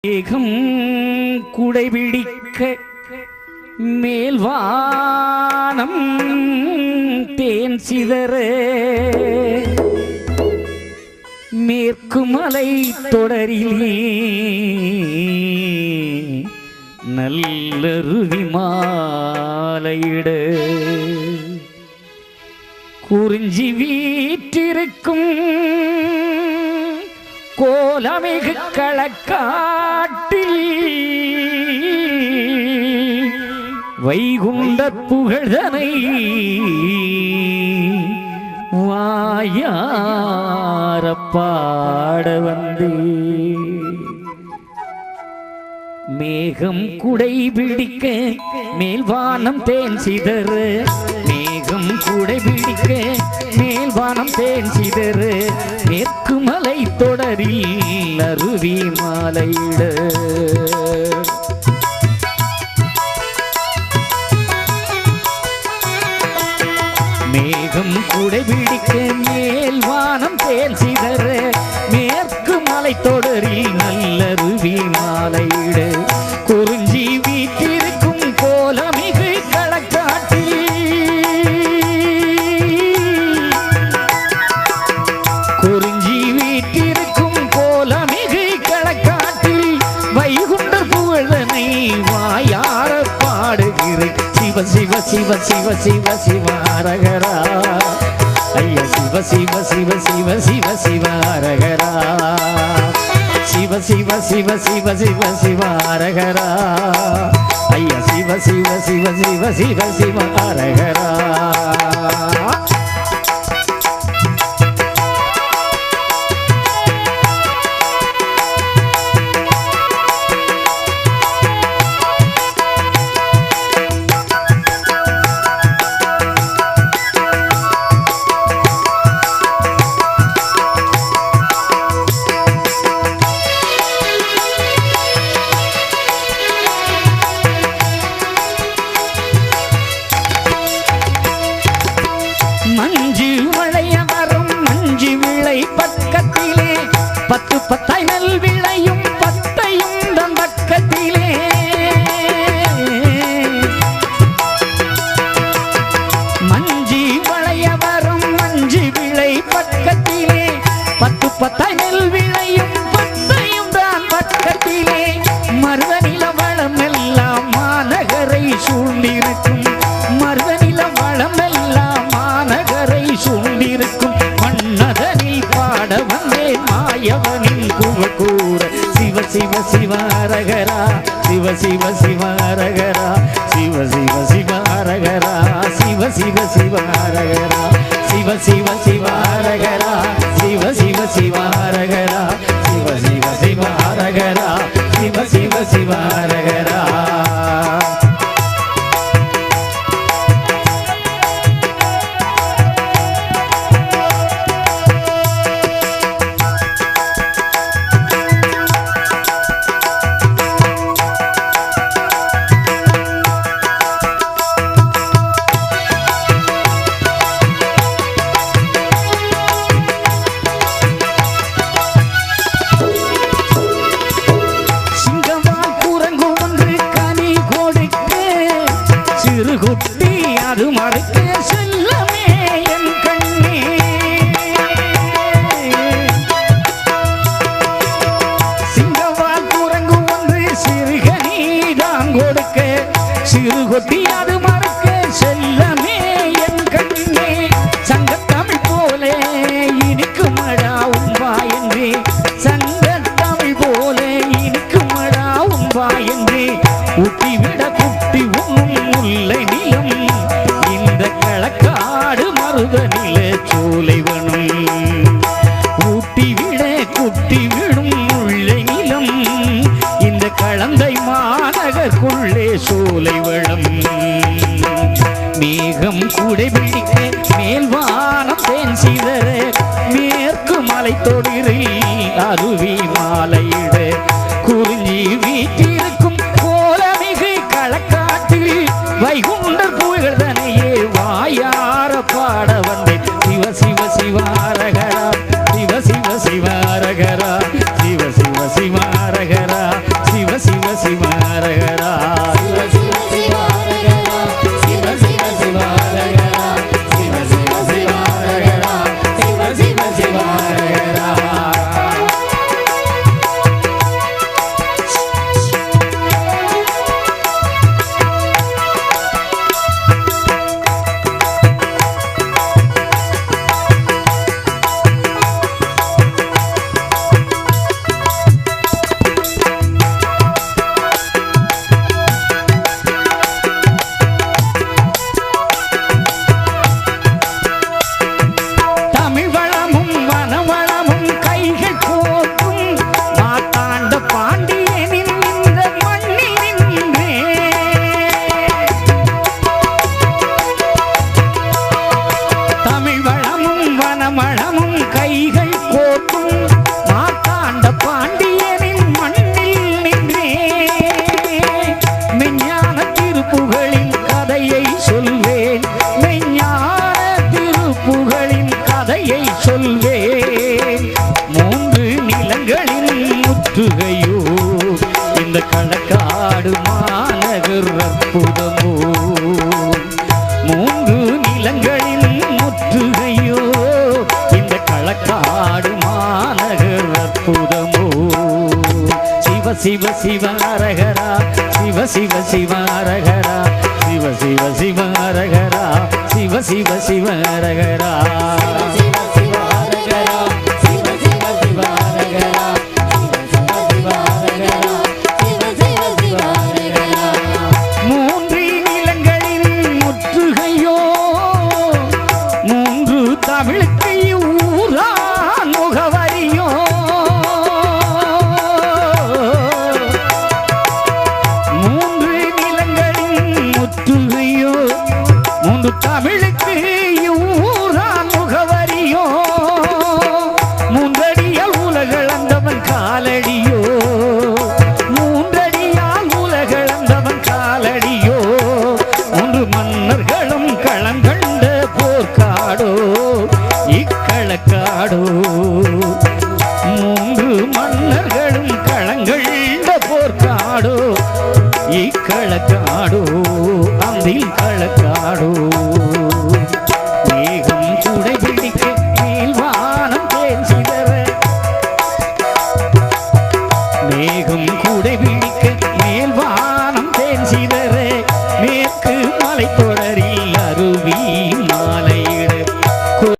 மேகம் குடைபிடிக்க மேல்வானம் தேன் சிதற மேற்கு மலை தொடரிலே நல்லருவி மாலையிட குறிஞ்சி வீற்றிருக்கும் கோலமிகு களக்காட்டில் வைகுண்ட புகழ்தனை வாயார பாட வந்தே மேகம் குடை பிடிக்க மேல்வானம் தேன் சிதற மேகம் குடை பிடிக்க மேல்வானம் தேன் சிதற மேற்கு மலை தொடரில் அருவி மாலையிட மேகம் குடை பிடிக்க மேல்வானம் தேன் சிதற மேற்கு மலை தொடரில் நல்லருவி மாலையிட குறிஞ்சி வீற்றிருக்கும் கோலமிகு களக்காட்டில் குறிஞ்சி வீற்றிருக்கும் கோலமிகு களக்காட்டில் வைகுண்ட புகழனை வாயார பாடுகிற சிவ சிவ சிவ சிவ சிவ சிவ அரகரா ஐயா சிவ சிவ சிவ சிவ சிவ சிவ அரகரா சிவ சிவ சிவ சிவ சிவ சிவ அரகரா ஐயா சிவ சிவ சிவ சிவ சிவ சிவ அரகரா மஞ்சு மழைய வரும் மஞ்சு விளை பக்கத்திலே பத்து பத்தாய் நெல் விளையும் பத்தையும் தன் பக்கத்திலே மஞ்சு மழைய வரும் மஞ்சு விளை பக்கத்திலே பத்து பத்தாய் நெல் விளையும் பத்தையும் தான் பக்கத்திலே மருதநில வளம் எல்லாம் மாநகரை சூழ்ந்திருக்கும் மருதநில வளம் எல்லாம் மாநகரை சூழ்ந்திருக்கும் மன்னதனில் பாட வந்தேன் மாயவனின் புகழ் கூற சிவ சிவ சிவ அரகரா சிவ சிவ சிவ அரகரா சிவ சிவ சிவ அரகரா சிவ சிவ சிவ அரகரா சிவ சிவ சிவ அரகரா சிவ சிவ சிவ அரகரா சிவ சிவ சிவ அரகரா சிவ சிவ சிவ அரகரா குட்டி அது மறைக்க செல்லமே என் கண்ணே சிங்கவால் குரங்கு ஒன்று சிறுகனீதான் கொடுக்க சிறு கொட்டி அது மறைக்க செல்லமே என் கண்ணே சங்கத்தமிழ் போல இனிக்குமடா உம்பா என்றே சங்கத்தமிழ் போல இனிக்குமடா உம்பா என்றே ஊட்டிவிட குட்டி உண்ணும் முல்லை நிலம் இந்த களக்காடு மருதநில சோலைவனம் ஊட்டிவிட குட்டி விடும் முல்லை நிலம் இந்த களந்தை மாநகருக்குள்ளே சோலைவனம் மேகம் குடைபிடிக்க மேல்வானம் தேன் சிதற மேற்கு மலை தொடரில் அருவி மாலையிட குறிஞ்சி வீற்றிருக்கும் கோலமிகு களக்காட்டில் வைகுண்டர் புகழ்தனையே வாயார பாட வந்தேன் சிவ சிவ சிவ அரகரா சிவ சிவ சிவ அரகரா சிவ சிவ சிவ அரகரா இந்த களக்காடு மாநகர் அற்புதமோ மூன்று நிலங்களின் முற்றுகையோ இந்த களக்காடு மாநகர் அற்புதமோ சிவ சிவ சிவாரகரா சிவ சிவ சிவாரகரா சிவ சிவ சிவாரகரா சிவ சிவ சிவாரகரா மூன்று நிலங்களின் முற்றுகையோ மூன்று தமிழுக்கு ஊரா முகவரியோ மூன்று நிலங்களின் முற்றுகையோ மூன்று தமிழுக்கு ஊரா முகவரியோ மூன்றடியால் உலகளந்தவன் காலடியோ மூன்றடியால் உலகளந்தவன் காலடியோ மூன்று மன்னர்களும் களங்கண்ட போர்க்காடோ இக்களக்காடோ மூன்று மன்னர்களும் களங்கண்ட போர்க்காடோ இக்களக்காடோ அந்தில் களக்காடோ